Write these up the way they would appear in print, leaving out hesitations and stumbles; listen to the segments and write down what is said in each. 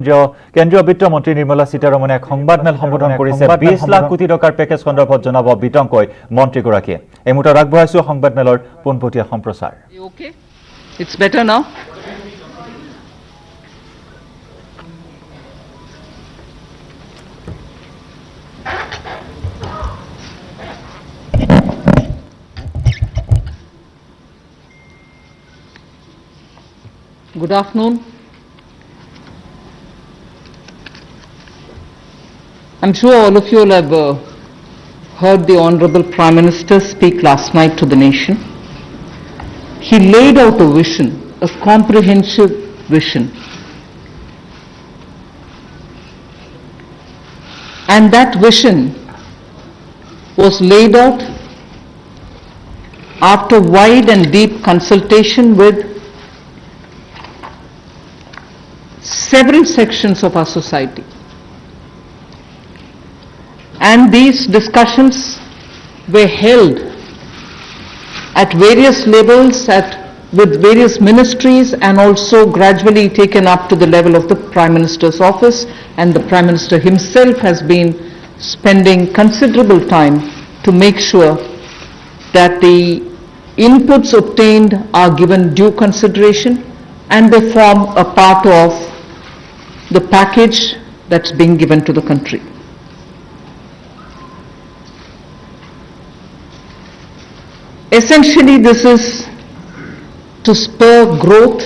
কেন্দ্ৰীয় বিত্ত মন্ত্ৰী নিৰ্মলা সীতাৰমণে এক সংবাদমেল সম্বোধন কৰিছে 20 লাখ কোটি টকাৰ পেকেজ সন্দৰ্ভত জনাব বিতংকৈ মন্ত্ৰীগৰাকীয়ে এই মুহূৰ্তত আগবঢ়াইছো সংবাদমেলৰ পোনপটীয়া সম্প্ৰচাৰ Okay, it's better now. Good afternoon. I'm sure all of you will have heard the Honorable Prime Minister speak last night to the nation. He laid out a vision, a comprehensive vision. And that vision was laid out after wide and deep consultation with several sections of our society. And these discussions were held at various levels with various ministries and also gradually taken up to the level of the Prime Minister's office, and the Prime Minister himself has been spending considerable time to make sure that the inputs obtained are given due consideration and they form a part of the package that's being given to the country. Essentially, this is to spur growth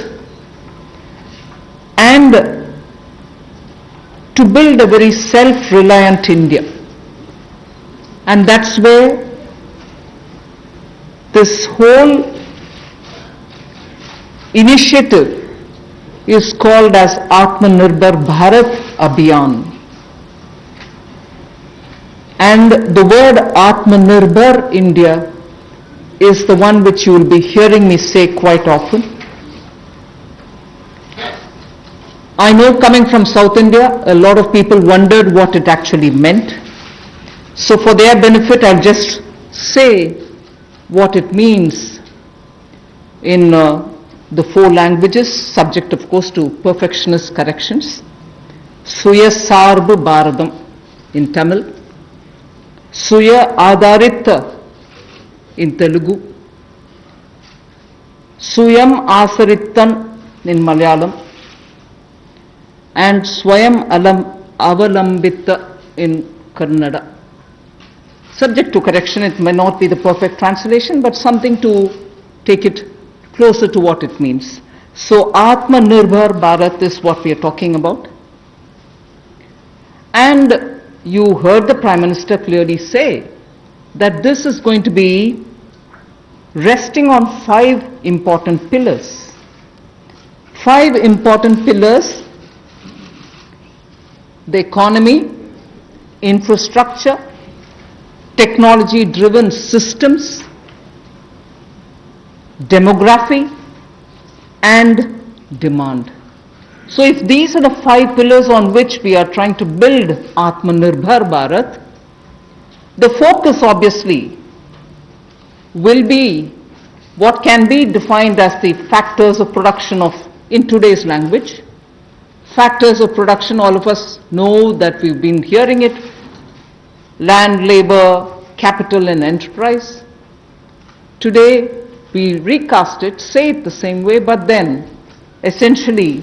and to build a very self-reliant India. And that's where this whole initiative is called as Atmanirbhar Bharat Abhiyan. And the word Atmanirbhar India is the one which you will be hearing me say quite often. I know, coming from South India, a lot of people wondered what it actually meant. So for their benefit, I'll just say what it means in the 4 languages, subject of course to perfectionist corrections. Suya Sarva Bharadam in Tamil, Suya Adharitha in Telugu, Suyam Asarittan in Malayalam, and Swayam Avalambita in Kannada. Subject to correction, it may not be the perfect translation, but something to take it closer to what it means. So Atmanirbhar Bharat is what we are talking about. And you heard the Prime Minister clearly say that this is going to be resting on 5 important pillars. 5 important pillars: the economy, infrastructure, technology-driven systems, demography, and demand. So if these are the 5 pillars on which we are trying to build Atmanirbhar Bharat, the focus obviously will be what can be defined as the factors of production in today's language. Factors of production, all of us know that we've been hearing it: land, labor, capital, and enterprise. Today we recast it, say it the same way, but then essentially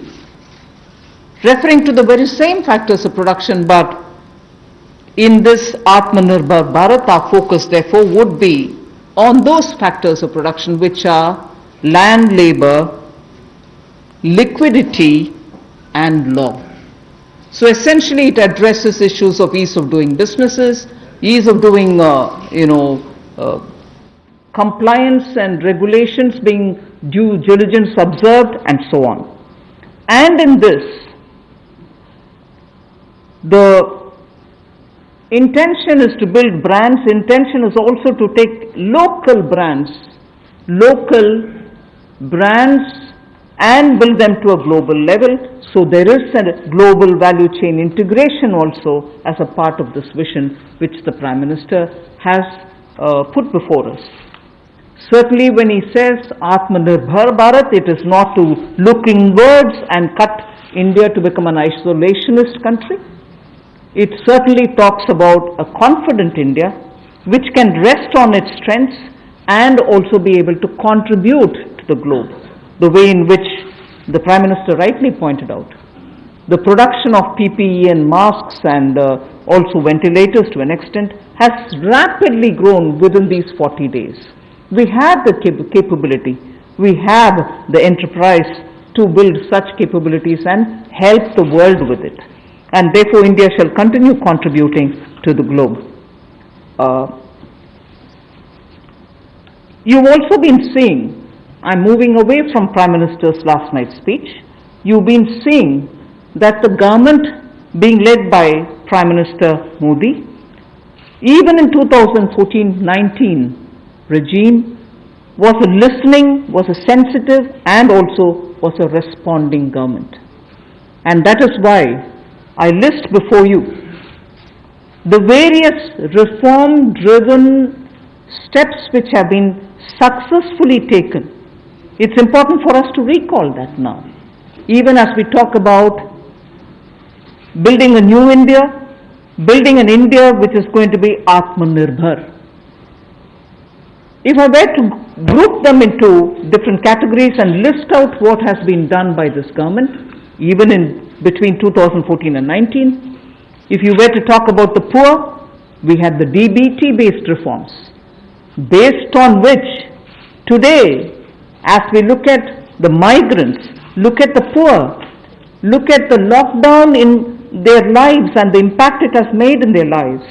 referring to the very same factors of production, but in this Atmanirbhar Bharat, our focus therefore would be on those factors of production which are land, labor, liquidity, and law. So essentially it addresses issues of ease of doing businesses, ease of doing compliance and regulations being due diligence observed, and so on. And in this, the intention is to build brands. Intention is also to take local brands and build them to a global level. So there is a global value chain integration also as a part of this vision which the Prime Minister has put before us. Certainly when he says Atmanirbhar Bharat, it is not to look inwards and cut India to become an isolationist country. It certainly talks about a confident India which can rest on its strengths and also be able to contribute to the globe, the way in which the Prime Minister rightly pointed out. The production of PPE and masks and also ventilators to an extent has rapidly grown within these 40 days. We have the capability, we have the enterprise to build such capabilities and help the world with it. And therefore India shall continue contributing to the globe. You've also been seeing, I'm moving away from Prime Minister's last night's speech, you've been seeing that the government being led by Prime Minister Modi, even in 2014-19 regime, was a listening, was a sensitive and also was a responding government. And that is why I list before you the various reform-driven steps which have been successfully taken. It's important for us to recall that now. Even as we talk about building a new India, building an India which is going to be Atmanirbhar. If I were to group them into different categories and list out what has been done by this government, even in between 2014 and 19, if you were to talk about the poor, we had the DBT-based reforms, based on which today, as we look at the migrants, look at the poor, look at the lockdown in their lives and the impact it has made in their lives,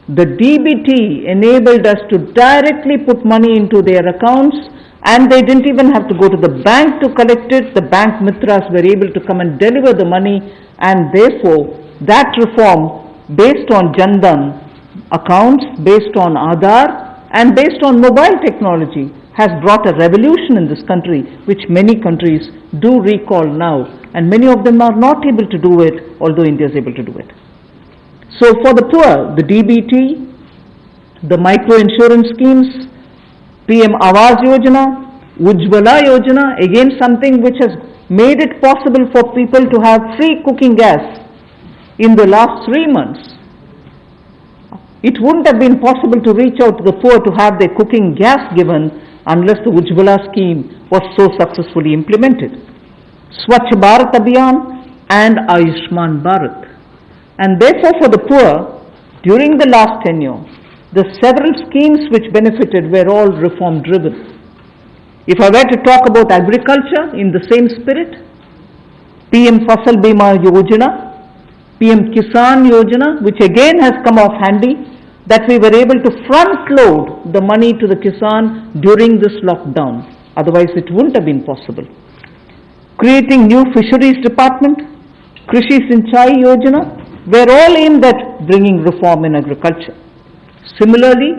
the DBT enabled us to directly put money into their accounts, and they didn't even have to go to the bank to collect it. The bank mitras were able to come and deliver the money, and therefore that reform based on Jan Dhan accounts, based on Aadhaar and based on mobile technology has brought a revolution in this country which many countries do recall now, and many of them are not able to do it, although India is able to do it. So for the poor, the DBT, the micro insurance schemes, PM Awas Yojana, Ujjwala Yojana, again something which has made it possible for people to have free cooking gas in the last 3 months. It wouldn't have been possible to reach out to the poor to have their cooking gas given unless the Ujjwala scheme was so successfully implemented. Swachh Bharat Abhiyan and Ayushman Bharat. And therefore for the poor, during the last tenure, the several schemes which benefited were all reform driven. If I were to talk about agriculture in the same spirit, PM Fasal Bima Yojana, PM Kisan Yojana, which again has come off handy, that we were able to front load the money to the Kisan during this lockdown. Otherwise it wouldn't have been possible. Creating new fisheries department, Krishi Sinchai Yojana, were all aimed at bringing reform in agriculture. Similarly,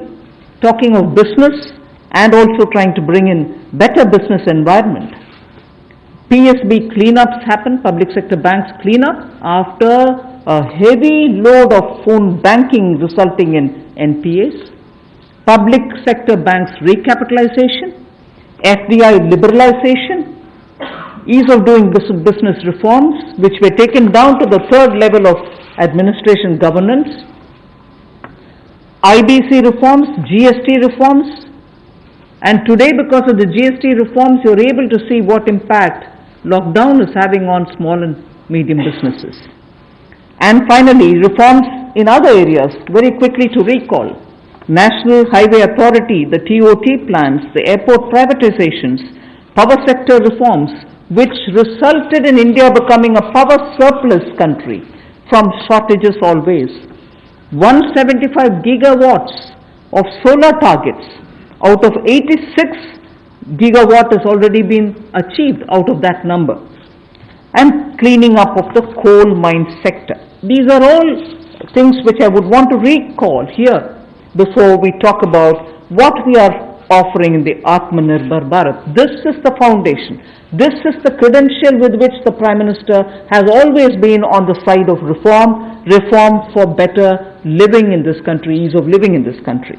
talking of business and also trying to bring in better business environment. PSB cleanups happen, public sector banks cleanup after a heavy load of phone banking resulting in NPAs. Public sector banks recapitalization, FDI liberalization, ease of doing business reforms which were taken down to the third level of administration governance, IBC reforms, GST reforms, and today because of the GST reforms you're able to see what impact lockdown is having on small and medium businesses. And finally, reforms in other areas, very quickly to recall. National Highway Authority, the TOT plans, the airport privatizations, power sector reforms, which resulted in India becoming a power surplus country from shortages always. 175 gigawatts of solar targets out of 86 gigawatt has already been achieved out of that number. And cleaning up of the coal mine sector. These are all things which I would want to recall here before we talk about what we are offering in the Atmanirbhar Bharat. This is the foundation. This is the credential with which the Prime Minister has always been on the side of reform, reform for better living in this country, ease of living in this country.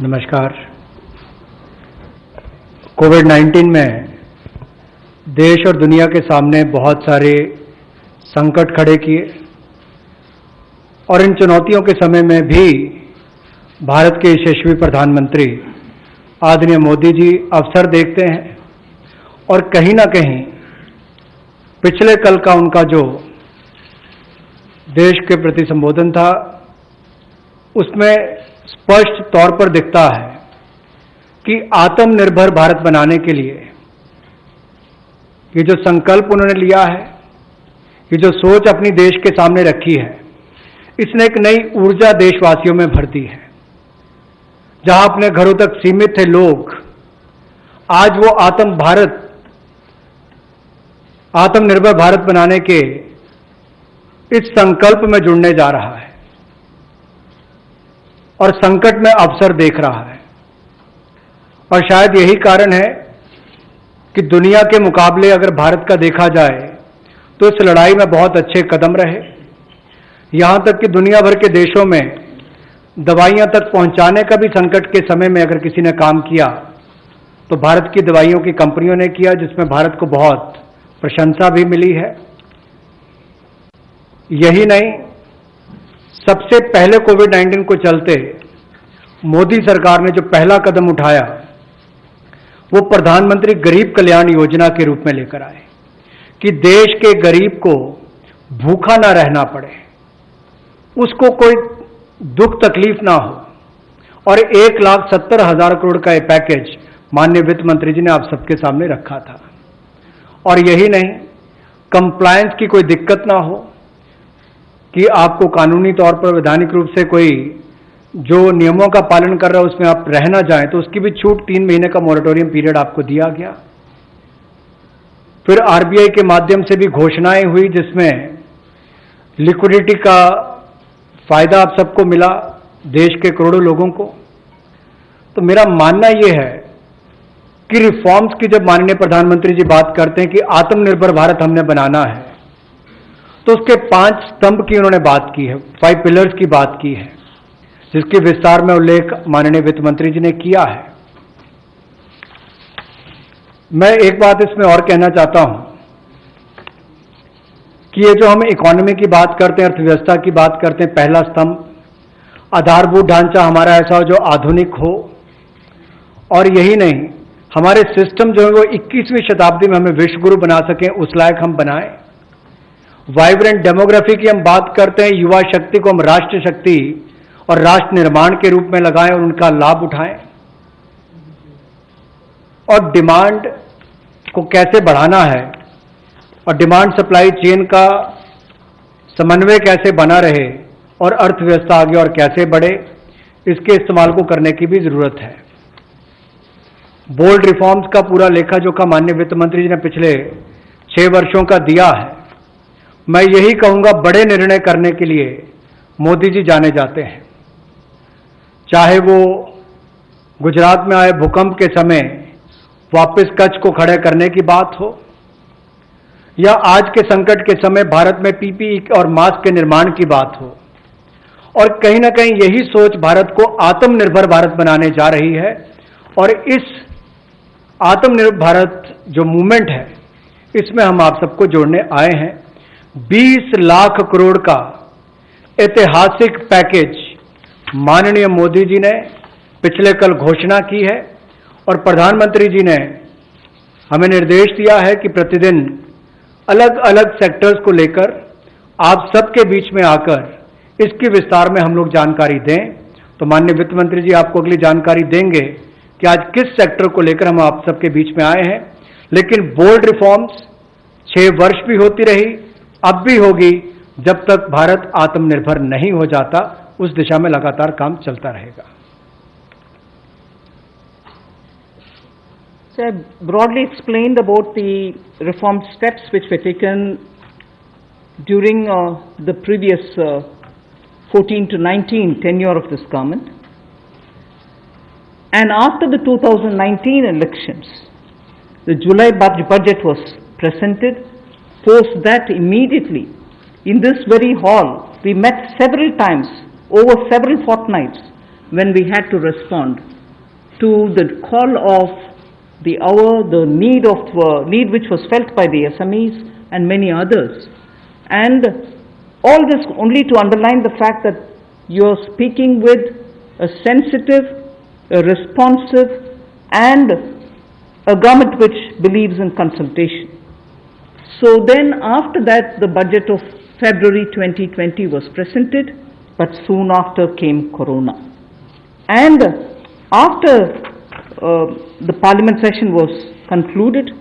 नमस्कार। कोविड-19 में देश और दुनिया के सामने बहुत सारे संकट खड़े किए और इन चुनौतियों के समय में भी भारत के यशस्वी प्रधानमंत्री आदरणीय मोदी जी अवसर देखते हैं और कहीं ना कहीं पिछले कल का उनका जो देश के प्रति संबोधन था उसमें स्पष्ट तौर पर दिखता है कि आत्मनिर्भर भारत बनाने के लिए ये जो संकल्प उन्होंने लिया है, ये जो सोच अपनी देश के सामने रखी है, इसने एक नई ऊर्जा देशवासियों में भर दी है। जहां अपने घरों तक सीमित थे लोग, आज वो आत्मनिर्भर भारत बनाने के इस संकल्प में जुड़ने जा रहा है और संकट में अवसर देख रहा है। और शायद यही कारण है कि दुनिया के मुकाबले अगर भारत का देखा जाए तो इस लड़ाई में बहुत अच्छे कदम रहे। यहां तक कि दुनिया भर के देशों में दवाइयां तक पहुंचाने का भी संकट के समय में अगर किसी ने काम किया तो भारत की दवाइयों की कंपनियों ने किया, जिसमें भारत को बहुत प्रशंसा भी मिली है। यही नहीं, सबसे पहले कोविड-19 को चलते मोदी सरकार ने जो पहला कदम उठाया वो प्रधानमंत्री गरीब कल्याण योजना के रूप में लेकर आए कि देश के गरीब को भूखा ना रहना पड़े, उसको कोई दुख तकलीफ ना हो। और 1,70,000 करोड़ का ये पैकेज माननीय वित्त मंत्री जी ने आप सबके सामने रखा था। और यही नहीं, कंप्लायंस की कोई दिक्कत ना हो कि आपको कानूनी तौर पर वैधानिक रूप से कोई जो नियमों का पालन कर रहा है उसमें आप रह ना जाएं, तो उसकी भी छूट 3 महीने का मोरेटोरियम पीरियड आपको दिया गया। फिर आरबीआई के माध्यम से भी घोषणाएं हुई जिसमें लिक्विडिटी का फायदा आप सबको मिला, देश के करोड़ों लोगों को। तो मेरा मानना यह है कि रिफॉर्म्स की जब माननीय प्रधानमंत्री जी बात करते हैं कि आत्मनिर्भर भारत हमने बनाना है, तो उसके 5 स्तंभ की उन्होंने बात की है, 5 पिलर्स की बात की है, जिसकी विस्तार में उल्लेख माननीय वित्त मंत्री जी ने किया है। मैं एक बात इसमें और कहना चाहता हूं कि ये जो हम इकोनॉमी की बात करते हैं, अर्थव्यवस्था की बात करते हैं, पहला स्तंभ आधारभूत ढांचा हमारा ऐसा हो जो आधुनिक हो। और यही नहीं, हमारे सिस्टम जो है वो 21वीं शताब्दी में हमें विश्व गुरु बना सकें, उस लायक हम बनाएं। वाइब्रेंट डेमोग्राफी की हम बात करते हैं, युवा शक्ति को हम राष्ट्र शक्ति और राष्ट्र निर्माण के रूप में लगाएं और उनका लाभ उठाएं। और डिमांड को कैसे बढ़ाना है और डिमांड सप्लाई चेन का समन्वय कैसे बना रहे और अर्थव्यवस्था आगे और कैसे बढ़े, इसके इस्तेमाल को करने की भी जरूरत है। बोल्ड रिफॉर्म्स का पूरा लेखा जोखा माननीय वित्त मंत्री जी ने पिछले 6 वर्षों का दिया है। मैं यही कहूंगा, बड़े निर्णय करने के लिए मोदी जी जाने जाते हैं। चाहे वो गुजरात में आए भूकंप के समय वापस कच्छ को खड़े करने की बात हो, या आज के संकट के समय भारत में पीपीई और मास्क के निर्माण की बात हो। और कहीं ना कहीं यही सोच भारत को आत्मनिर्भर भारत बनाने जा रही है। और इस आत्मनिर्भर भारत जो मूवमेंट है, इसमें हम आप सबको जोड़ने आए हैं। 20 लाख करोड़ का ऐतिहासिक पैकेज माननीय मोदी जी ने पिछले कल घोषणा की है और प्रधानमंत्री जी ने हमें निर्देश दिया है कि प्रतिदिन अलग अलग सेक्टर्स को लेकर आप सबके बीच में आकर इसकी विस्तार में हम लोग जानकारी दें। तो माननीय वित्त मंत्री जी आपको अगली जानकारी देंगे कि आज किस सेक्टर को लेकर हम आप सबके बीच में आए हैं। लेकिन बोल्ड रिफॉर्म्स 6 वर्ष भी होती रही, अब भी होगी, जब तक भारत आत्मनिर्भर नहीं हो जाता, उस दिशा में लगातार काम चलता रहेगा। So I broadly explained about the reform steps which were taken during the previous 14 to 19 tenure of this government. And after the 2019 elections, the July budget was presented. Post that, immediately in this very hall, we met several times over several fortnights when we had to respond to the call of the hour, the need which was felt by the SMEs and many others. And all this only to underline the fact that you're speaking with a sensitive, a responsive, and a government which believes in consultation. So then after that, the budget of February 2020 was presented, but soon after came Corona. And after the Parliament session was concluded,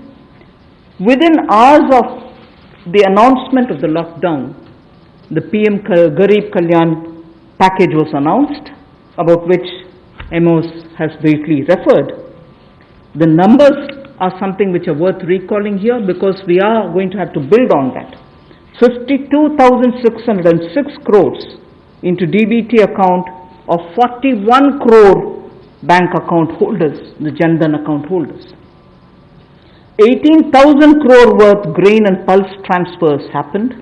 within hours of the announcement of the lockdown, the PM Garib Kalyan package was announced, about which Amos has briefly referred. The numbers are something which are worth recalling here because we are going to have to build on that. 52,606 crores into DBT account of 41 crore bank account holders, the Jan Dhan account holders. 18,000 crore worth grain and pulse transfers happened,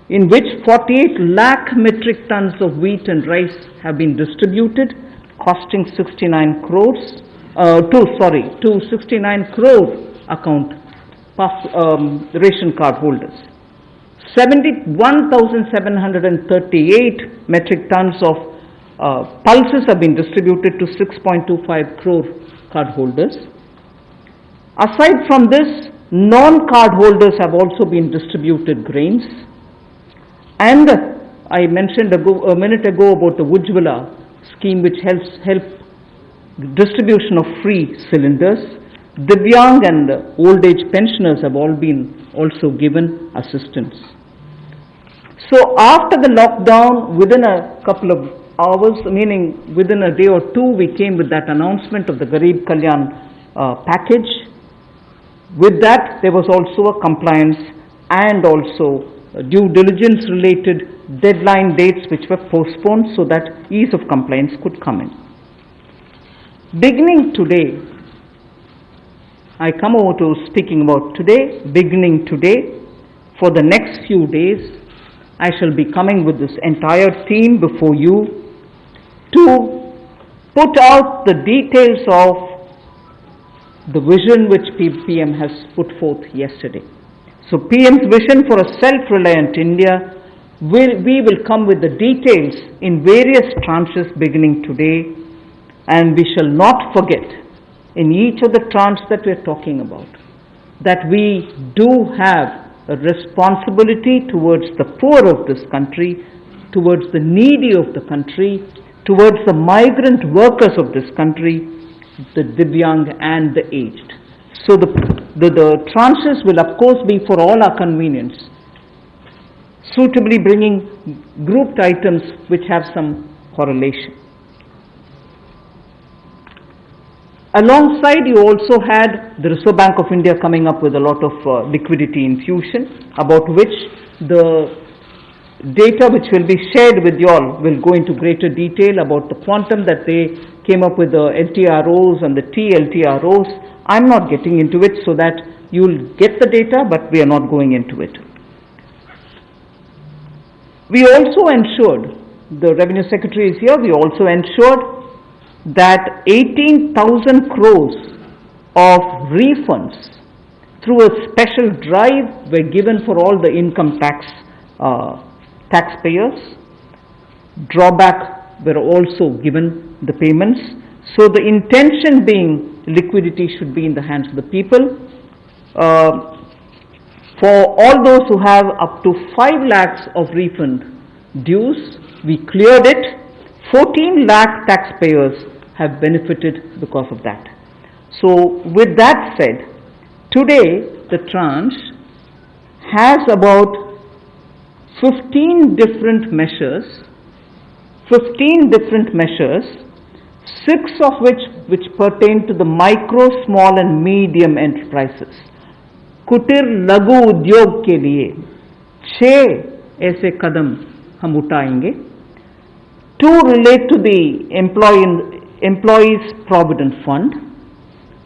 in which 48 lakh metric tons of wheat and rice have been distributed, costing 69 crores, to 69 crore account ration card holders. 71,738 metric tons of pulses have been distributed to 6.25 crore card holders. Aside from this, non-card holders have also been distributed grains. And I mentioned a minute ago about the Ujjwala scheme, which help distribution of free cylinders. Divyang and old age pensioners have all been also given assistance. So after the lockdown, within a couple of hours, meaning within a day or two, we came with that announcement of the Garib Kalyan package. With that, there was also a compliance and also due diligence related deadline dates which were postponed so that ease of compliance could come in. Beginning today, I come over to speaking about today. Beginning today, for the next few days, I shall be coming with this entire team before you to put out the details of the vision which PM has put forth yesterday. So PM's vision for a self-reliant India, we will come with the details in various tranches beginning today, and we shall not forget in each of the tranches that we are talking about that we do have a responsibility towards the poor of this country, towards the needy of the country, towards the migrant workers of this country, the Divyang and the aged. So the tranches will of course be for all our convenience, suitably bringing grouped items which have some correlation. Alongside, you also had the Reserve Bank of India coming up with a lot of liquidity infusion, about which the data which will be shared with you all will go into greater detail about the quantum that they came up with, the LTROs and the TLTROs. I'm not getting into it so that you'll get the data, but we are not going into it. We also ensured, the Revenue Secretary is here, we also ensured that 18,000 crores of refunds through a special drive were given for all the income taxpayers. Drawback were also given the payments. So the intention being liquidity should be in the hands of the people. For all those who have up to 5 lakhs of refund dues, we cleared it. 14 lakh taxpayers have benefited because of that. So with that said, today the tranche has about 15 different measures, 6 of which pertain to the micro, small and medium enterprises. कुटीर लघु उद्योग के लिए 6 ऐसे कदम हम उठाएंगे. 2 relate to the Employees Provident Fund.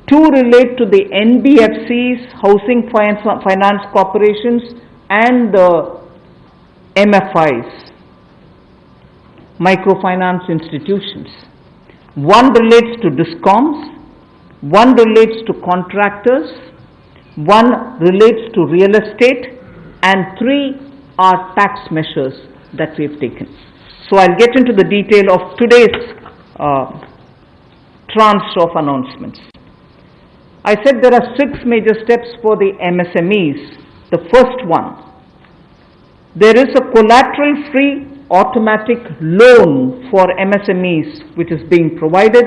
2 relate to the NBFCs, Housing Finance Corporations and the MFIs, Microfinance Institutions. 1 relates to DISCOMs, one relates to contractors, one relates to real estate, and 3 are tax measures that we have taken. So I'll get into the detail of today's tranche of announcements. I said there are 6 major steps for the MSMEs. The first one, there is a collateral-free automatic loan for MSMEs which is being provided.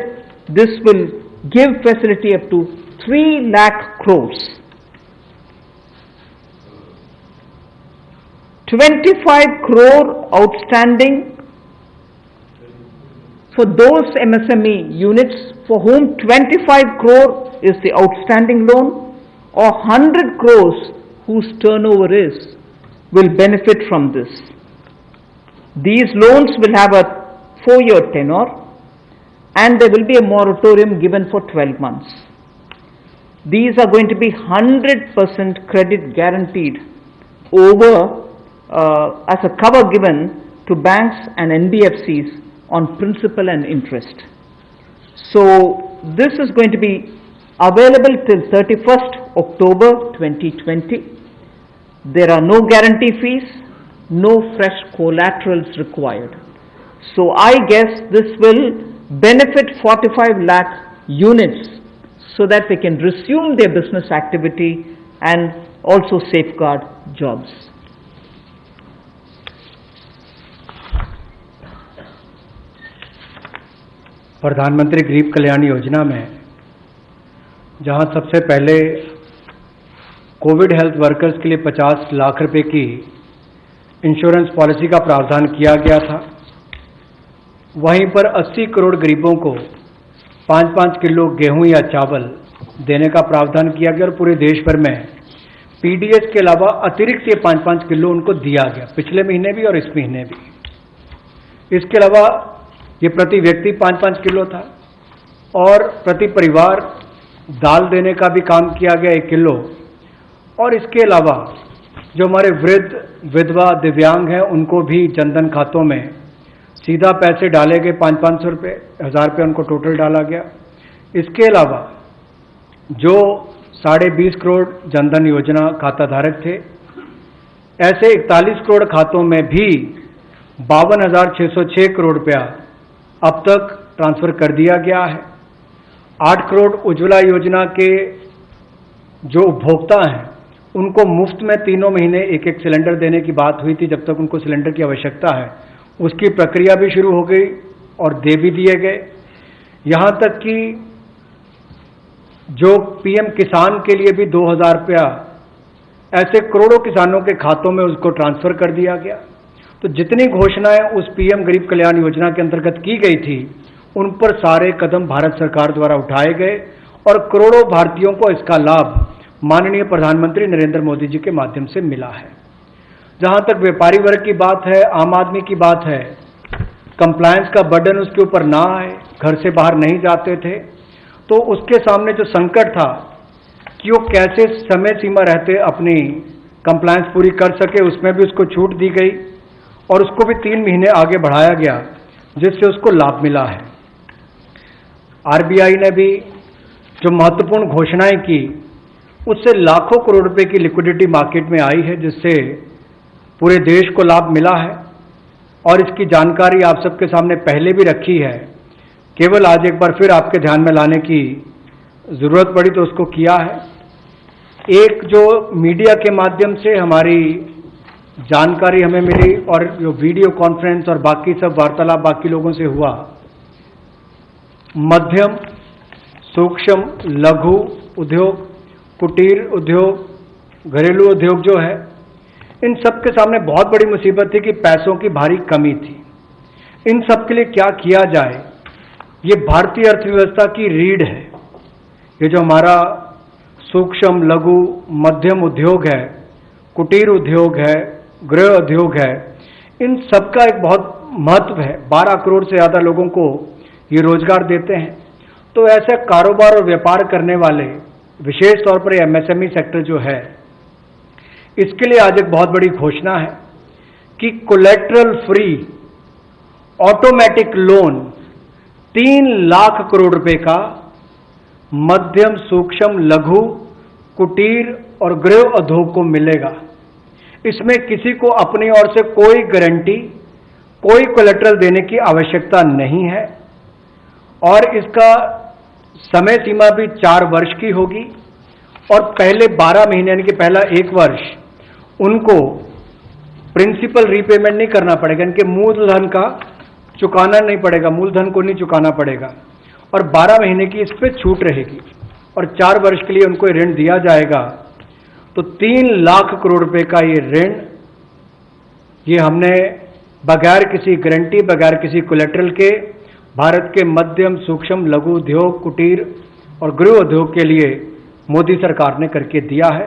This will give facility up to 3 lakh crores. 25 crore outstanding for those MSME units for whom 25 crore is the outstanding loan, or 100 crores whose turnover is, will benefit from this. These loans will have a 4-year tenure, and there will be a moratorium given for 12 months. These are going to be 100% credit guaranteed over as a cover given to banks and NBFCs on principal and interest. So this is going to be available till 31st October 2020. There are no guarantee fees, no fresh collaterals required. So I guess this will benefit 45 lakh units so that they can resume their business activity and also safeguard jobs. प्रधानमंत्री गरीब कल्याण योजना में जहां सबसे पहले Covid health workers के लिए 50 लाख रुपए की इंश्योरेंस पॉलिसी का प्रावधान किया गया था, वहीं पर 80 करोड़ गरीबों को 5-5 किलो गेहूं या चावल देने का प्रावधान किया गया और पूरे देश भर में पीडीएस के अलावा अतिरिक्त ये 5-5 किलो उनको दिया गया, पिछले महीने भी और इस महीने भी। इसके अलावा ये प्रति व्यक्ति 5-5 किलो था और प्रति परिवार दाल देने का भी काम किया गया 1 किलो, और इसके अलावा जो हमारे वृद्ध, विधवा, दिव्यांग हैं उनको भी जनधन खातों में सीधा पैसे डाले गए, 500-500 रुपये, 1000 रुपये उनको टोटल डाला गया। इसके अलावा जो 20.5 करोड़ जनधन योजना खाता धारक थे, ऐसे 41 करोड़ खातों में भी 52,606 करोड़ रुपया अब तक ट्रांसफर कर दिया गया है। 8 करोड़ उज्ज्वला योजना के जो उपभोक्ता हैं उनको मुफ्त में 3 महीने 1-1 सिलेंडर देने की बात हुई थी, जब तक उनको सिलेंडर की आवश्यकता है। उसकी प्रक्रिया भी शुरू हो गई और दे भी दिए गए। यहाँ तक कि जो पीएम किसान के लिए भी 2,000 रुपया ऐसे करोड़ों किसानों के खातों में उसको ट्रांसफर कर दिया गया। तो जितनी घोषणाएं उस पीएम गरीब कल्याण योजना के अंतर्गत की गई थी, उन पर सारे कदम भारत सरकार द्वारा उठाए गए और करोड़ों भारतीयों को इसका लाभ माननीय प्रधानमंत्री नरेंद्र मोदी जी के माध्यम से मिला है। जहां तक व्यापारी वर्ग की बात है, आम आदमी की बात है, कंप्लायंस का बर्डन उसके ऊपर ना आए, घर से बाहर नहीं जाते थे, तो उसके सामने जो संकट था कि वो कैसे समय सीमा रहते अपनी कंप्लायंस पूरी कर सके, उसमें भी उसको छूट दी गई और उसको भी 3 महीने आगे बढ़ाया गया, जिससे उसको लाभ मिला है। आरबीआई ने भी जो महत्वपूर्ण घोषणाएं की, उससे लाखों करोड़ रुपए की लिक्विडिटी मार्केट में आई है, जिससे पूरे देश को लाभ मिला है और इसकी जानकारी आप सबके सामने पहले भी रखी है। केवल आज एक बार फिर आपके ध्यान में लाने की जरूरत पड़ी तो उसको किया है। एक जो मीडिया के माध्यम से हमारी जानकारी हमें मिली और जो वीडियो कॉन्फ्रेंस और बाकी सब वार्तालाप बाकी लोगों से हुआ, मध्यम, सूक्ष्म, लघु उद्योग, कुटीर उद्योग, घरेलू उद्योग जो है, इन सब के सामने बहुत बड़ी मुसीबत थी कि पैसों की भारी कमी थी। इन सब के लिए क्या किया जाए, ये भारतीय अर्थव्यवस्था की रीढ़ है। ये जो हमारा सूक्ष्म, लघु, मध्यम उद्योग है, कुटीर उद्योग है, गृह उद्योग है, इन सबका एक बहुत महत्व है। 12 करोड़ से ज़्यादा लोगों को ये रोजगार देते हैं। तो ऐसे कारोबार और व्यापार करने वाले, विशेष तौर पर एमएसएमई सेक्टर जो है, इसके लिए आज एक बहुत बड़ी घोषणा है कि collateral free automatic loan 3 lakh crore रुपए का मध्यम सूक्ष्म लघु कुटीर और गृह उद्योग को मिलेगा। इसमें किसी को अपनी ओर से कोई गारंटी, कोई कोलेटरल देने की आवश्यकता नहीं है और इसका समय सीमा भी 4 वर्ष की होगी और पहले 12 महीने यानी कि पहला 1 वर्ष उनको प्रिंसिपल रीपेमेंट नहीं करना पड़ेगा, इनके मूलधन का चुकाना नहीं पड़ेगा, मूलधन को नहीं चुकाना पड़ेगा और 12 महीने की इस पर छूट रहेगी और 4 वर्ष के लिए उनको ऋण दिया जाएगा। तो 3 लाख करोड़ रुपए का ये ऋण, ये हमने बगैर किसी गारंटी, बगैर किसी कोलेटरल के भारत के मध्यम सूक्ष्म लघु उद्योग, कुटीर और गृह उद्योग के लिए मोदी सरकार ने करके दिया है।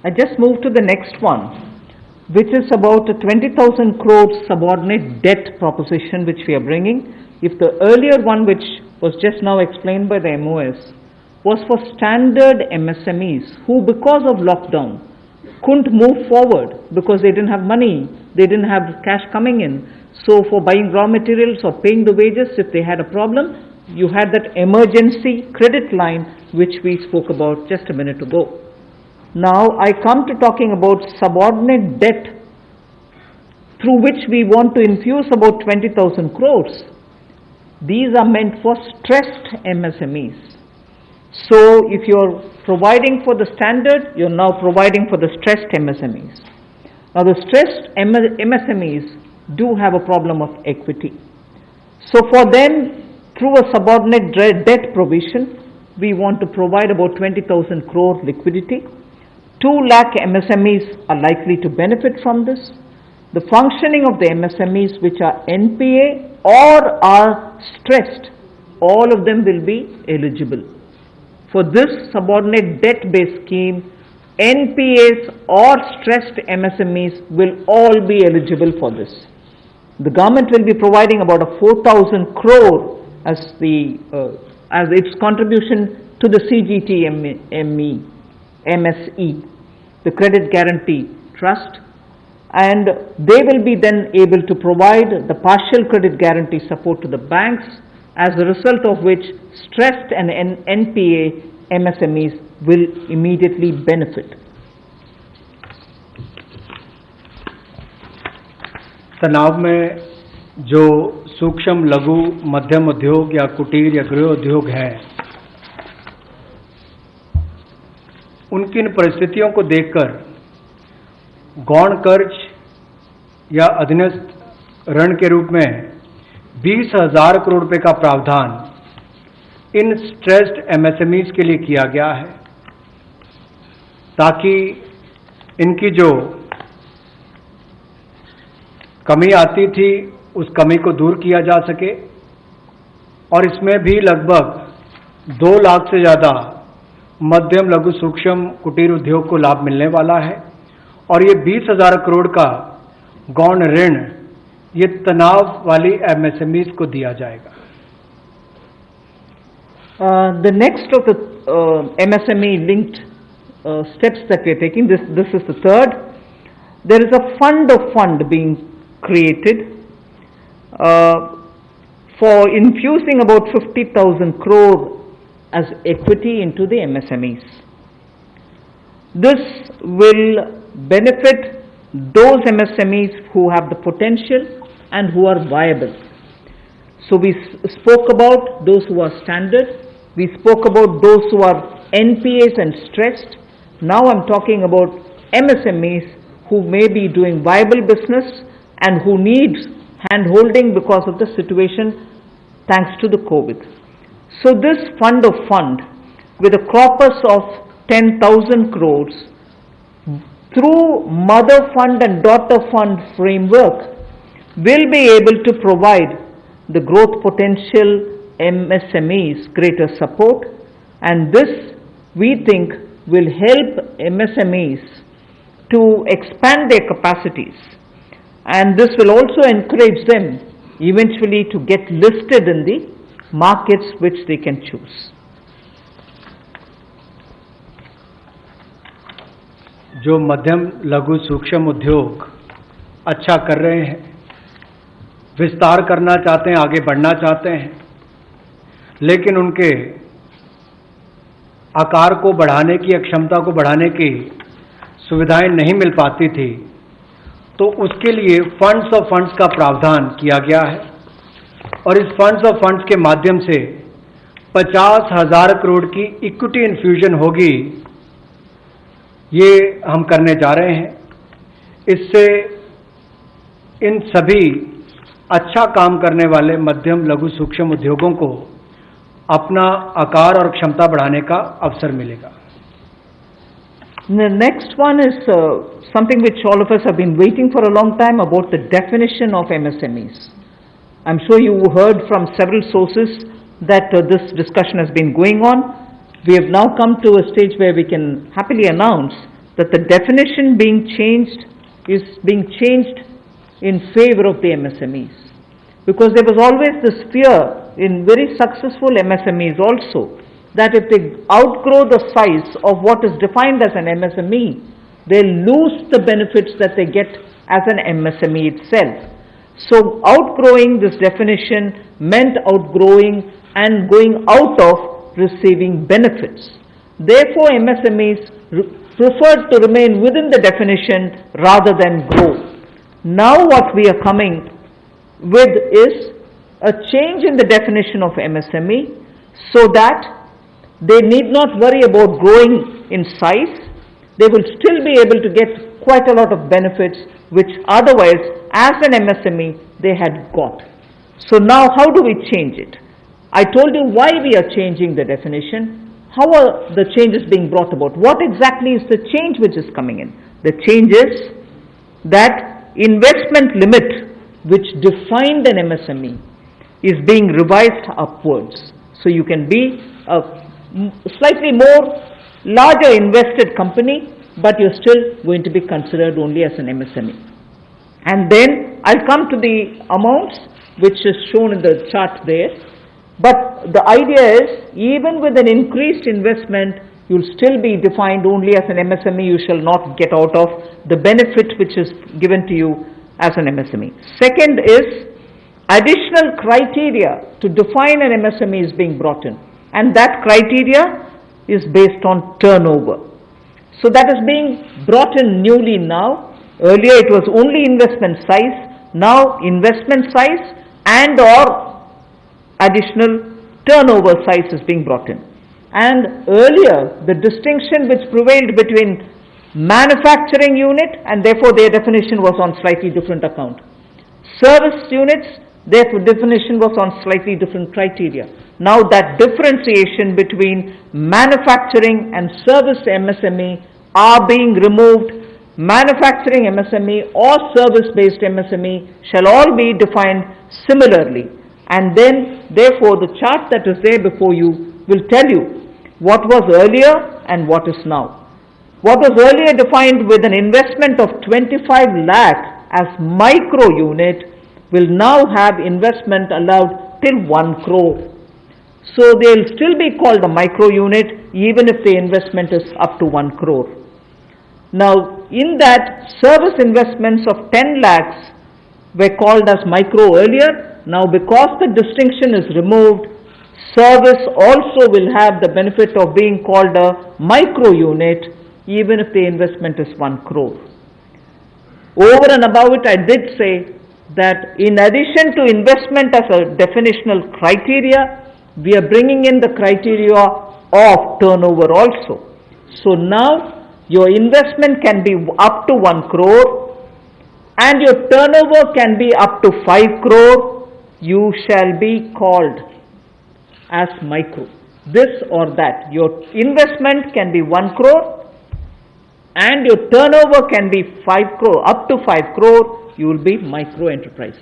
I just move to the next one, which is about a 20,000 crore subordinate debt proposition which we are bringing. If the earlier one, which was just now explained by the MOS, was for standard MSMEs who, because of lockdown, couldn't move forward because they didn't have money, they didn't have cash coming in. So for buying raw materials or paying the wages, if they had a problem, you had that emergency credit line which we spoke about just a minute ago. Now I come to talking about subordinate debt through which we want to infuse about 20,000 crores. These are meant for stressed MSMEs. So if you're providing for the standard, you're now providing for the stressed MSMEs. Now the stressed MSMEs do have a problem of equity. So for them, through a subordinate debt provision, we want to provide about 20,000 crore liquidity. 2 lakh MSMEs are likely to benefit from this. The functioning of the MSMEs which are NPA or are stressed, all of them will be eligible. For this subordinate debt-based scheme, NPAs or stressed MSMEs will all be eligible for this. The government will be providing about a 4,000 crore as its contribution to the MSE, the Credit Guarantee Trust, and they will be then able to provide the partial credit guarantee support to the banks, as a result of which stressed and NPA MSMEs will immediately benefit. तनाव में जो सूक्ष्म लघु मध्यम उद्योग या कुटीर या गृह उद्योग है, उनकी इन परिस्थितियों को देखकर गौण कर्ज या अधीनस्थ ऋण के रूप में 20,000 करोड़ रुपए का प्रावधान इन स्ट्रेस्ड एमएसएमईज के लिए किया गया है, ताकि इनकी जो कमी आती थी उस कमी को दूर किया जा सके। और इसमें भी लगभग 2 लाख से ज़्यादा मध्यम लघु सूक्ष्म कुटीर उद्योग को लाभ मिलने वाला है और ये 20,000 करोड़ का गौण ऋण ये तनाव वाली एमएसएमईज को दिया जाएगा। The next of the MSME linked steps that we are taking, this is the third. There is a fund being created for infusing about 50,000 crore as equity into the MSMEs. This will benefit those MSMEs who have the potential and who are viable. So we spoke about those who are standard, we spoke about those who are NPAs and stressed. Now I'm talking about MSMEs who may be doing viable business and who need hand-holding because of the situation thanks to the COVID. So this fund with a corpus of 10,000 crores through mother fund and daughter fund framework will be able to provide the growth potential MSMEs greater support, and this we think will help MSMEs to expand their capacities, and this will also encourage them eventually to get listed in the markets which they can choose. जो मध्यम लघु सूक्ष्म उद्योग अच्छा कर रहे हैं, विस्तार करना चाहते हैं, आगे बढ़ना चाहते हैं, लेकिन उनके आकार को बढ़ाने की या क्षमता को बढ़ाने की सुविधाएं नहीं मिल पाती थी, तो उसके लिए फंड्स ऑफ फंड्स का प्रावधान किया गया है और इस फंड्स ऑफ फंड्स के माध्यम से 50,000 करोड़ की इक्विटी इन्फ्यूजन होगी, ये हम करने जा रहे हैं। इससे इन सभी अच्छा काम करने वाले मध्यम लघु सूक्ष्म उद्योगों को अपना आकार और क्षमता बढ़ाने का अवसर मिलेगा। The next one is something which all of us have been waiting for a long time, about the definition of MSMEs. I'm sure you heard from several sources that this discussion has been going on. We have now come to a stage where we can happily announce that the definition is being changed in favor of the MSMEs. Because there was always this fear in very successful MSMEs also, that if they outgrow the size of what is defined as an MSME, they'll lose the benefits that they get as an MSME itself. So outgrowing this definition meant outgrowing and going out of receiving benefits. Therefore, MSMEs preferred to remain within the definition rather than grow. Now what we are coming with is a change in the definition of MSME, so that they need not worry about growing in size. They will still be able to get quite a lot of benefits which otherwise as an MSME they had got. So now how do we change it? I told you why we are changing the definition. How are the changes being brought about? What exactly is the change which is coming in? The change is that investment limit which defined an MSME is being revised upwards. So you can be a slightly more larger invested company, but you're still going to be considered only as an MSME. And then I'll come to the amounts which is shown in the chart there. But the idea is, even with an increased investment, you'll still be defined only as an MSME. You shall not get out of the benefit which is given to you as an MSME. Second is, additional criteria to define an MSME is being brought in, and that criteria is based on turnover. So that is being brought in newly now. Earlier it was only investment size. Now investment size and or additional turnover size is being brought in. And earlier the distinction which prevailed between manufacturing unit, and therefore their definition was on slightly different account. Service units, their definition was on slightly different criteria. Now that differentiation between manufacturing and service MSME are being removed. Manufacturing MSME or service-based MSME shall all be defined similarly. And then, therefore, the chart that is there before you will tell you what was earlier and what is now. What was earlier defined with an investment of 25 lakh as micro unit will now have investment allowed till 1 crore. So they will still be called a micro unit even if the investment is up to 1 crore. Now in that, service investments of 10 lakhs were called as micro earlier. Now because the distinction is removed, service also will have the benefit of being called a micro unit even if the investment is 1 crore. Over and above it, I did say that in addition to investment as a definitional criteria, we are bringing in the criteria of turnover also. So now your investment can be up to 1 crore and your turnover can be up to 5 crore. You shall be called as micro. This or that. Your investment can be 1 crore and your turnover can be 5 crore, up to 5 crore, you will be micro enterprise.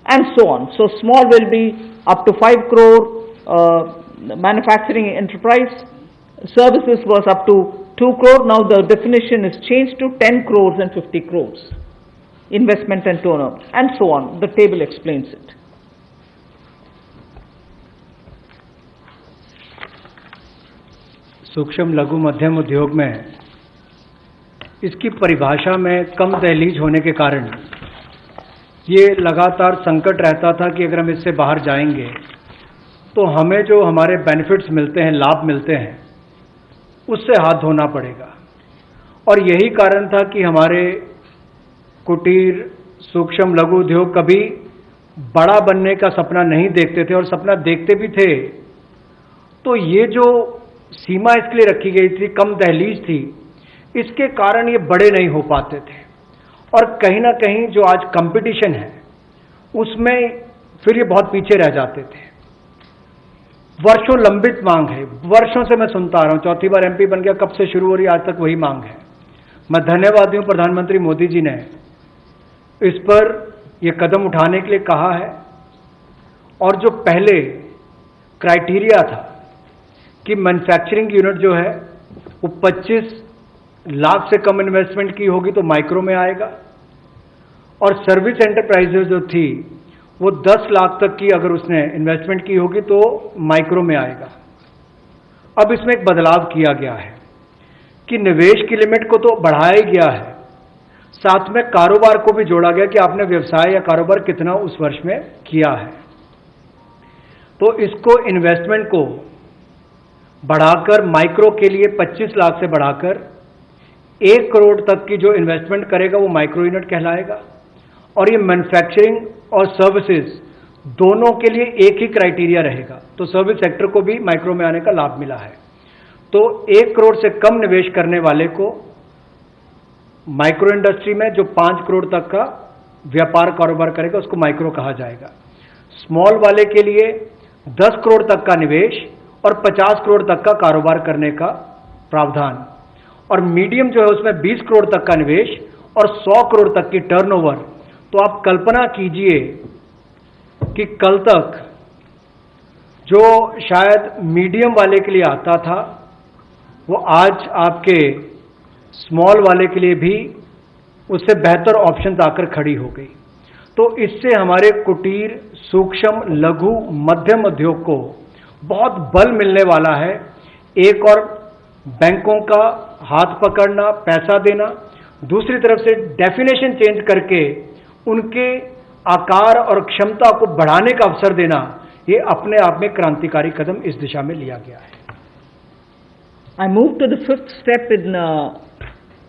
And so on. So small will be up to 5 crore, manufacturing enterprise. Services was up to 2 crore. Now the definition is changed to 10 crores and 50 crores. Investment and turnover. And so on. The table explains it. सूक्ष्म लघु मध्यम उद्योग में इसकी परिभाषा में कम दहलीज होने के कारण ये लगातार संकट रहता था कि अगर हम इससे बाहर जाएंगे तो हमें जो हमारे बेनिफिट्स मिलते हैं, लाभ मिलते हैं, उससे हाथ धोना पड़ेगा। और यही कारण था कि हमारे कुटीर सूक्ष्म लघु उद्योग कभी बड़ा बनने का सपना नहीं देखते थे, और सपना देखते भी थे तो ये जो सीमा इसके लिए रखी गई थी, कम दहलीज थी, इसके कारण ये बड़े नहीं हो पाते थे। और कहीं ना कहीं जो आज कंपटीशन है उसमें फिर ये बहुत पीछे रह जाते थे। वर्षों लंबित मांग है, वर्षों से मैं सुनता आ रहा हूं, चौथी बार एमपी बन गया, कब से शुरू हो रही, आज तक वही मांग है। मैं धन्यवादी हूं प्रधानमंत्री मोदी जी ने इस पर यह कदम उठाने के लिए कहा है। और जो पहले क्राइटेरिया था कि मैन्युफैक्चरिंग यूनिट जो है वो 25 लाख से कम इन्वेस्टमेंट की होगी तो माइक्रो में आएगा, और सर्विस एंटरप्राइजेज जो थी वो 10 लाख तक की अगर उसने इन्वेस्टमेंट की होगी तो माइक्रो में आएगा। अब इसमें एक बदलाव किया गया है कि निवेश की लिमिट को तो बढ़ाया ही गया है, साथ में कारोबार को भी जोड़ा गया कि आपने व्यवसाय या कारोबार कितना उस वर्ष में किया है। तो इसको इन्वेस्टमेंट को बढ़ाकर माइक्रो के लिए 25 लाख से बढ़ाकर 1 करोड़ तक की जो इन्वेस्टमेंट करेगा वो माइक्रो यूनिट कहलाएगा। और ये मैन्युफैक्चरिंग और सर्विसेज दोनों के लिए एक ही क्राइटेरिया रहेगा, तो सर्विस सेक्टर को भी माइक्रो में आने का लाभ मिला है। तो 1 करोड़ से कम निवेश करने वाले को माइक्रो इंडस्ट्री में जो 5 करोड़ तक का व्यापार कारोबार करेगा उसको माइक्रो कहा जाएगा। स्मॉल वाले के लिए 10 करोड़ तक का निवेश और 50 करोड़ तक का कारोबार करने का प्रावधान, और मीडियम जो है उसमें 20 करोड़ तक का निवेश और 100 करोड़ तक की टर्नओवर। तो आप कल्पना कीजिए कि कल तक जो शायद मीडियम वाले के लिए आता था वो आज आपके स्मॉल वाले के लिए भी उससे बेहतर ऑप्शन आकर खड़ी हो गई। तो इससे हमारे कुटीर सूक्ष्म लघु मध्यम उद्योग को बहुत बल मिलने वाला है। एक और बैंकों का हाथ पकड़ना, पैसा देना, दूसरी तरफ से डेफिनेशन चेंज करके उनके आकार और क्षमता को बढ़ाने का अवसर देना, ये अपने आप में क्रांतिकारी कदम इस दिशा में लिया गया है। I move to the fifth step in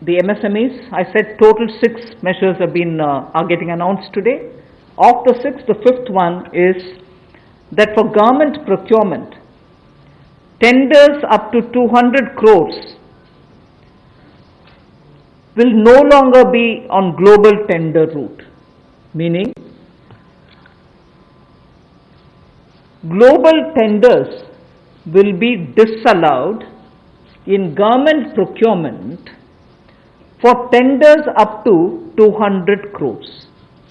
the MSMEs. I said total 6 measures are getting announced today. Of the 6, the fifth one is that for government procurement, tenders up to 200 crores will no longer be on global tender route, meaning global tenders will be disallowed in government procurement for tenders up to 200 crores.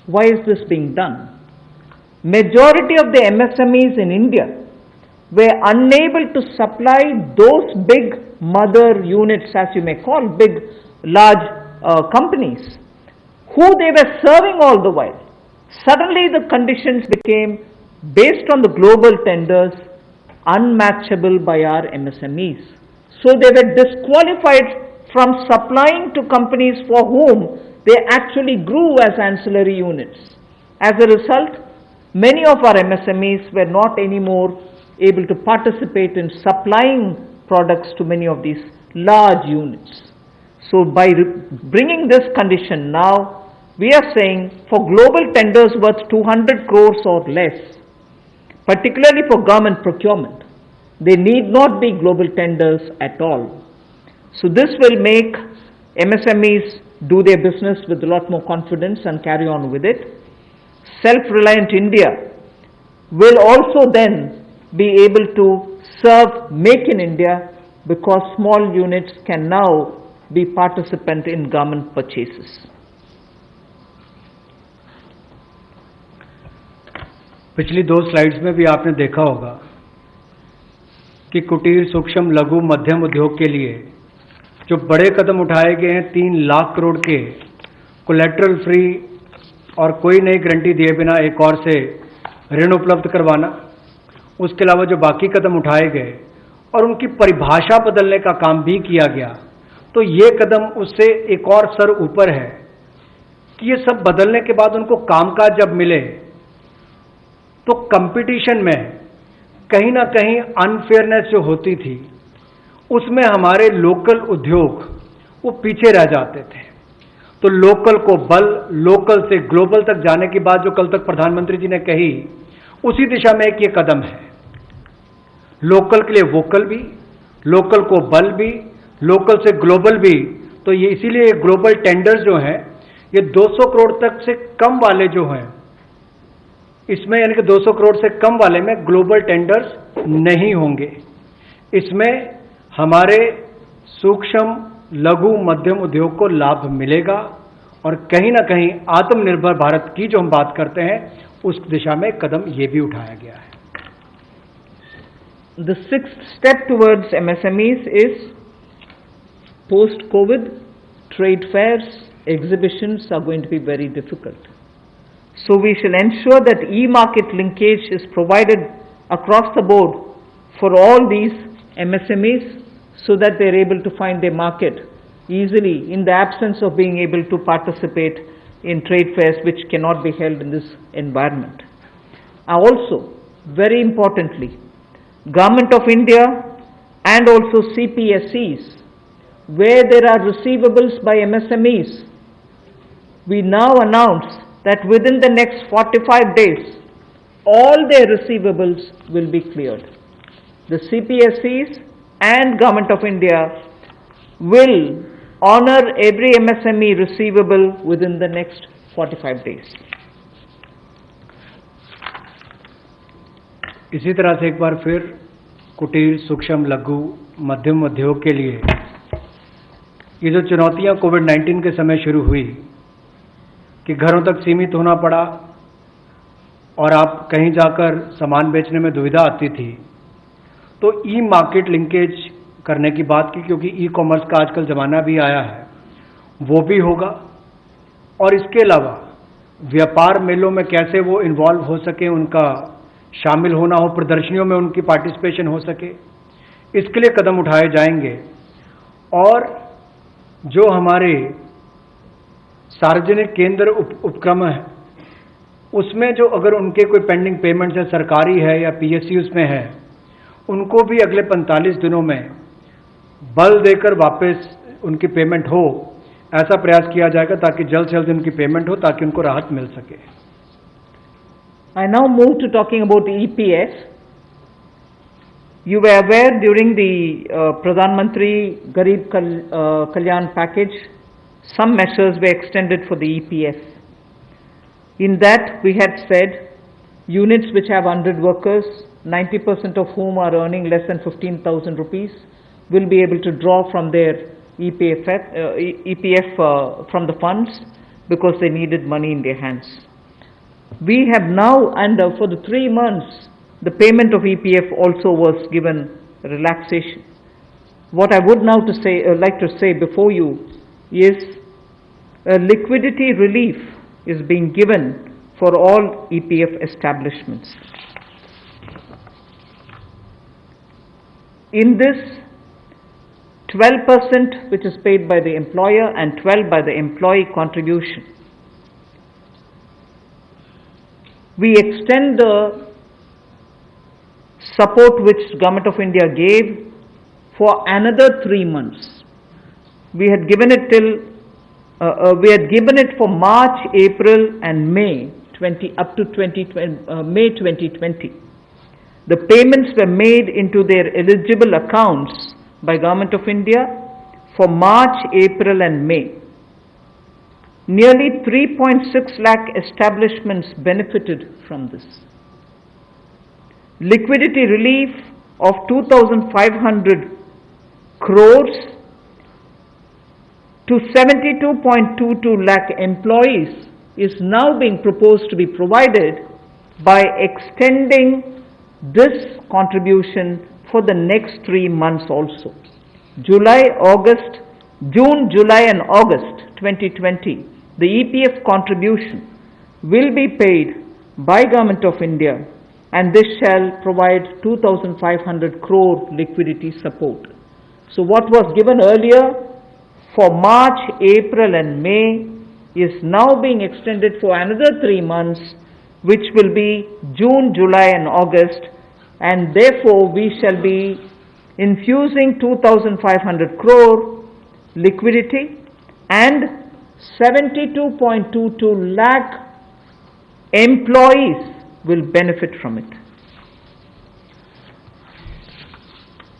Why is this being done? Majority of the MSMEs in India were unable to supply those big mother units, as you may call, big, large companies, who they were serving all the while. Suddenly the conditions became, based on the global tenders, unmatchable by our MSMEs. So they were disqualified from supplying to companies for whom they actually grew as ancillary units. As a result, many of our MSMEs were not anymore able to participate in supplying products to many of these large units. So by bringing this condition now, we are saying for global tenders worth 200 crores or less, particularly for government procurement, they need not be global tenders at all. So this will make MSMEs do their business with a lot more confidence and carry on with it. Self-reliant India will also then be able to serve Make in India, because small units can now be participant in government purchases. पिछली 2 slides में भी आपने देखा होगा कि कुटीर सूक्ष्म लघु मध्यम उद्योग के लिए जो बड़े कदम उठाए गए हैं, 3 लाख करोड़ के कोलेटरल फ्री और कोई नई गारंटी दिए बिना एक और से ऋण उपलब्ध करवाना, उसके अलावा जो बाकी कदम उठाए गए और उनकी परिभाषा बदलने का काम भी किया गया, तो ये कदम उससे एक और स्तर ऊपर है कि ये सब बदलने के बाद उनको कामकाज जब मिले तो कंपटीशन में कहीं ना कहीं अनफेयरनेस जो होती थी उसमें हमारे लोकल उद्योग वो पीछे रह जाते थे। तो लोकल को बल, लोकल से ग्लोबल तक जाने की बात जो कल तक प्रधानमंत्री जी ने कही, उसी दिशा में एक ये कदम है। लोकल के लिए वोकल भी, लोकल को बल भी, लोकल से ग्लोबल भी। तो ये इसीलिए ग्लोबल टेंडर्स जो हैं ये 200 करोड़ तक से कम वाले जो हैं, इसमें यानी कि 200 करोड़ से कम वाले में ग्लोबल टेंडर्स नहीं होंगे। इसमें हमारे सूक्ष्म, लघु, मध्यम उद्योग को लाभ मिलेगा और कहीं ना कहीं आत्मनिर्भर भारत की जो हम बात करते हैं उस दिशा में कदम ये भी उठाया गया है। The sixth step towards MSMEs is post-COVID trade fairs, exhibitions are going to be very difficult. So we shall ensure that e-market linkage is provided across the board for all these MSMEs so that they are able to find their market easily in the absence of being able to participate in trade fairs which cannot be held in this environment. Also, very importantly, Government of India and also CPSEs, where there are receivables by MSMEs, we now announce that within the next 45 days, all their receivables will be cleared. The CPSEs and Government of India will honor every MSME receivable within the next 45 days. इसी तरह से एक बार फिर कुटीर, सूक्ष्म, लघु, मध्यम उद्योग के लिए ये जो चुनौतियां कोविड-19 के समय शुरू हुई कि घरों तक सीमित होना पड़ा और आप कहीं जाकर सामान बेचने में दुविधा आती थी, तो ई मार्केट लिंकेज करने की बात की, क्योंकि ई कॉमर्स का आजकल ज़माना भी आया है, वो भी होगा। और इसके अलावा व्यापार मेलों में कैसे वो इन्वॉल्व हो सके, उनका शामिल होना हो, प्रदर्शनियों में उनकी पार्टिसिपेशन हो सके, इसके लिए कदम उठाए जाएंगे। और जो हमारे सार्वजनिक केंद्र उपक्रम है उसमें जो अगर उनके कोई पेंडिंग पेमेंट्स है, सरकारी है या पीएसयू उसमें है, उनको भी अगले 45 दिनों में बल देकर वापस उनकी पेमेंट हो, ऐसा प्रयास किया जाएगा ताकि जल्द से जल्द उनकी पेमेंट हो, ताकि उनको राहत मिल सके। I now move to talking about EPF. You were aware during the Pradhan Mantri Garib Kalyan package, some measures were extended for the EPF. In that, we had said units which have 100 workers, 90% of whom are earning less than 15,000 rupees, will be able to draw from their EPF from the funds because they needed money in their hands. We have now, and for the 3 months, the payment of EPF also was given relaxation. What I would now like to say before you is liquidity relief is being given for all EPF establishments. In this, 12% which is paid by the employer and 12% by the employee contribution. We extend the support which Government of India gave for another 3 months. We had given it for March, April and May up to May 2020. The payments were made into their eligible accounts by Government of India for March, April and May. Nearly 3.6 lakh establishments benefited from this. Liquidity relief of 2,500 crores to 72.22 lakh employees is now being proposed to be provided by extending this contribution for the next 3 months also. June, July and August 2020, the EPF contribution will be paid by Government of India, and this shall provide 2,500 crore liquidity support. So what was given earlier for March, April and May is now being extended for another 3 months, which will be June, July and August, and therefore we shall be infusing 2,500 crore liquidity and 72.22 lakh employees will benefit from it.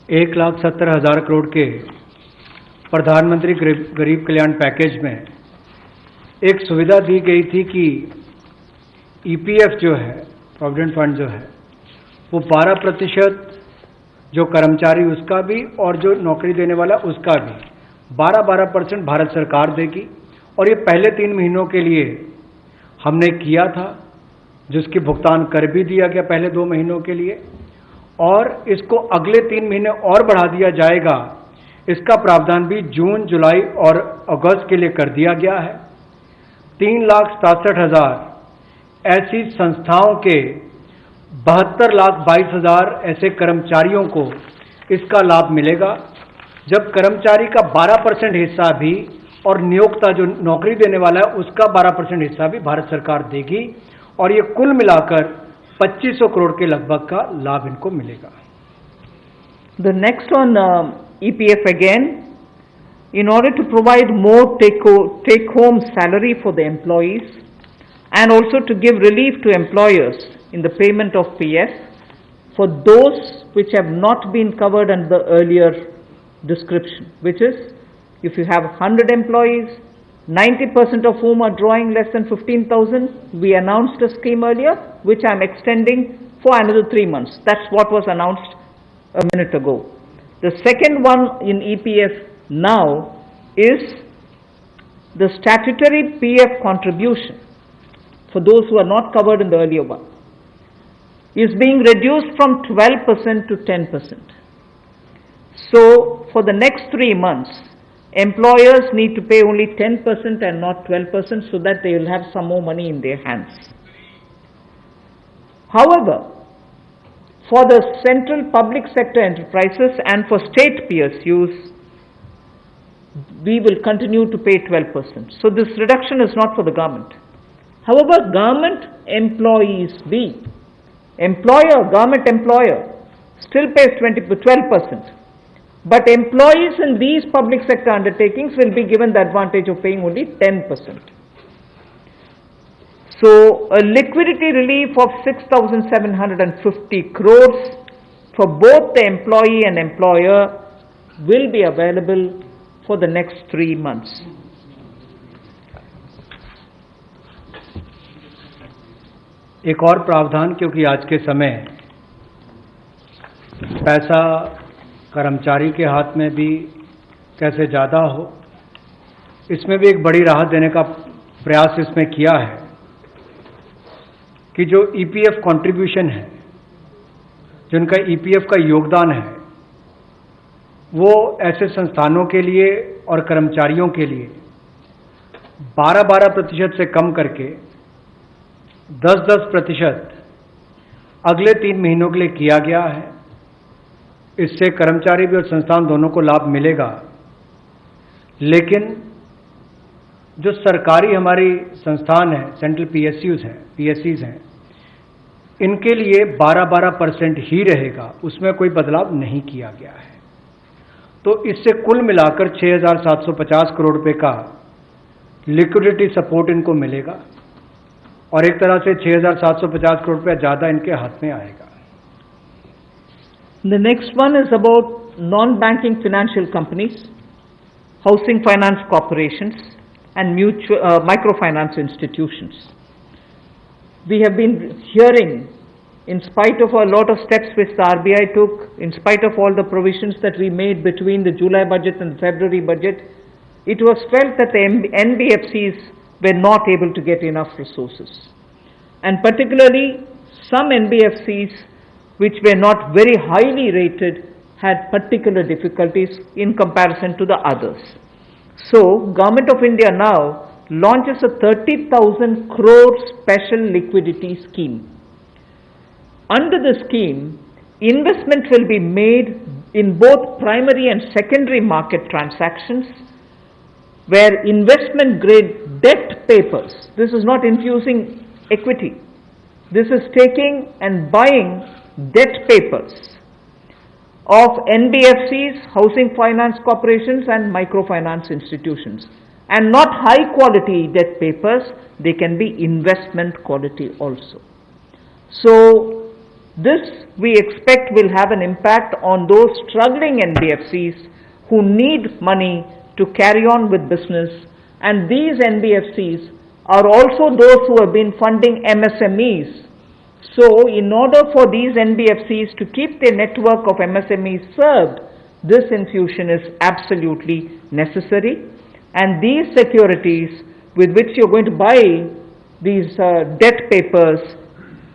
1,70,000 crore के प्रधानमंत्री गरीब कल्याण package में एक सुविधा दी गई थी कि EPF जो है, प्रोविडेंट फंड जो है, वो 12% जो कर्मचारी उसका भी और जो नौकरी देने वाला उसका भी 12% भारत सरकार देगी। और ये पहले 3 महीनों के लिए हमने किया था, जिसकी भुगतान कर भी दिया गया पहले 2 महीनों के लिए, और इसको अगले 3 महीने और बढ़ा दिया जाएगा। इसका प्रावधान भी जून, जुलाई और अगस्त के लिए कर दिया गया है। 3,67,000 ऐसी संस्थाओं के 72,22,000 ऐसे कर्मचारियों को इसका लाभ मिलेगा, जब कर्मचारी का 12% हिस्सा भी और नियोक्ता जो नौकरी देने वाला है उसका 12% हिस्सा भी भारत सरकार देगी, और ये कुल मिलाकर 2,500 करोड़ के लगभग का लाभ इनको मिलेगा। The next on EPF again, in order to provide more take-home salary for the employees and also to give relief to employers in the payment of PF for those which have not been covered under the earlier description, which is if you have 100 employees, 90% of whom are drawing less than 15,000, we announced a scheme earlier, which I am extending for another 3 months. That's what was announced a minute ago. The second one in EPF now is the statutory PF contribution for those who are not covered in the earlier one is being reduced from 12% to 10%. So for the next 3 months, employers need to pay only 10% and not 12%, so that they will have some more money in their hands. However, for the central public sector enterprises and for state PSUs, we will continue to pay 12%. So this reduction is not for the government. However, government employees government employer still pays 12%. But employees in these public sector undertakings will be given the advantage of paying only 10%. So a liquidity relief of 6,750 crores for both the employee and employer will be available for the next 3 months. एक और प्रावधान, क्योंकि आज के समय पैसा कर्मचारी के हाथ में भी कैसे ज़्यादा हो, इसमें भी एक बड़ी राहत देने का प्रयास इसमें किया है कि जो ईपीएफ कंट्रीब्यूशन है, जिनका ईपीएफ का योगदान है, वो ऐसे संस्थानों के लिए और कर्मचारियों के लिए 12% से कम करके 10% अगले 3 महीनों के लिए किया गया है। इससे कर्मचारी भी और संस्थान दोनों को लाभ मिलेगा। लेकिन जो सरकारी हमारी संस्थान है, सेंट्रल पीएससीज हैं, इनके लिए 12% ही रहेगा, उसमें कोई बदलाव नहीं किया गया है। तो इससे कुल मिलाकर 6,750 करोड़ रुपए का लिक्विडिटी सपोर्ट इनको मिलेगा, और एक तरह से 6,750 करोड़ रुपया ज़्यादा इनके हाथ में आएगा। The next one is about non-banking financial companies, housing finance corporations, and microfinance institutions. We have been hearing, in spite of a lot of steps which the RBI took, in spite of all the provisions that we made between the July budget and the February budget, it was felt that the NBFCs were not able to get enough resources. And particularly some NBFCs which were not very highly rated had particular difficulties in comparison to the others. So, Government of India now launches a 30,000 crore special liquidity scheme. Under the scheme, investment will be made in both primary and secondary market transactions, where investment grade debt papers, this is not infusing equity, this is taking and buying debt papers of NBFCs, housing finance corporations and microfinance institutions, and not high quality debt papers, they can be investment quality also. So this we expect will have an impact on those struggling NBFCs who need money to carry on with business, and these NBFCs are also those who have been funding MSMEs. So in order for these NBFCs to keep their network of MSMEs served, this infusion is absolutely necessary, and these securities with which you're going to buy these debt papers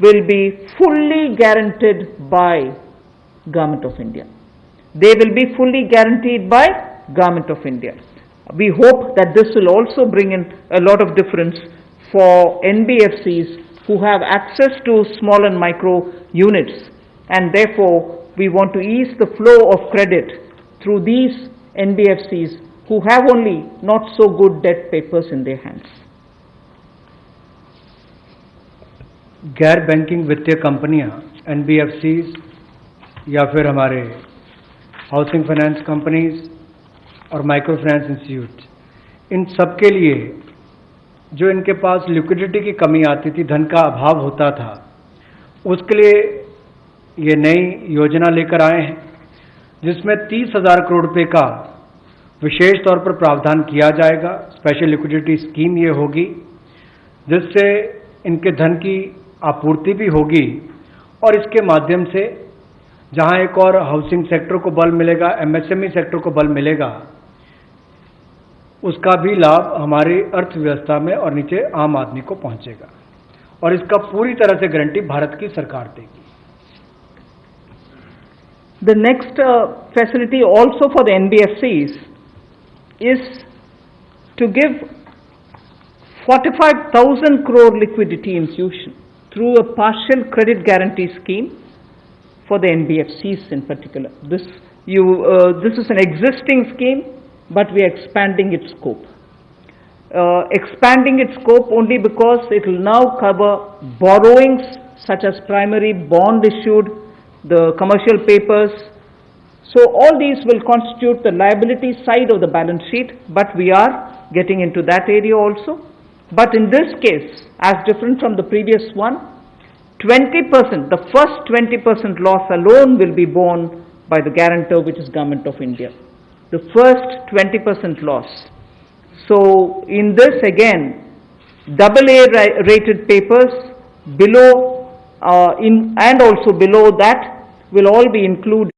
will be fully guaranteed by Government of India. They will be fully guaranteed by Government of India. We hope that this will also bring in a lot of difference for NBFCs who have access to small and micro units, and therefore we want to ease the flow of credit through these NBFCs who have only not so good debt papers in their hands. गैर banking वित्तीय कंपनियां NBFCs या फिर हमारे housing finance companies और micro finance institute, इन सब के लिए जो इनके पास लिक्विडिटी की कमी आती थी, धन का अभाव होता था, उसके लिए ये नई योजना लेकर आए हैं जिसमें 30,000 करोड़ रुपए का विशेष तौर पर प्रावधान किया जाएगा। स्पेशल लिक्विडिटी स्कीम ये होगी जिससे इनके धन की आपूर्ति भी होगी, और इसके माध्यम से जहां एक और हाउसिंग सेक्टर को बल मिलेगा, एमएसएमई सेक्टर को बल मिलेगा, उसका भी लाभ हमारी अर्थव्यवस्था में और नीचे आम आदमी को पहुंचेगा, और इसका पूरी तरह से गारंटी भारत की सरकार देगी। The next facility also for the NBFCs is to give 45,000 crore liquidity infusion through a partial credit guarantee scheme for the NBFCs in particular. This is an existing scheme, but we are expanding its scope. Expanding its scope only because it will now cover borrowings such as primary bond issued, the commercial papers. So all these will constitute the liability side of the balance sheet, but we are getting into that area also. But in this case, as different from the previous one, 20%, the first 20% loss alone will be borne by the guarantor, which is Government of India. The first 20% loss. So in this again, AA rated papers below and also below that will all be included.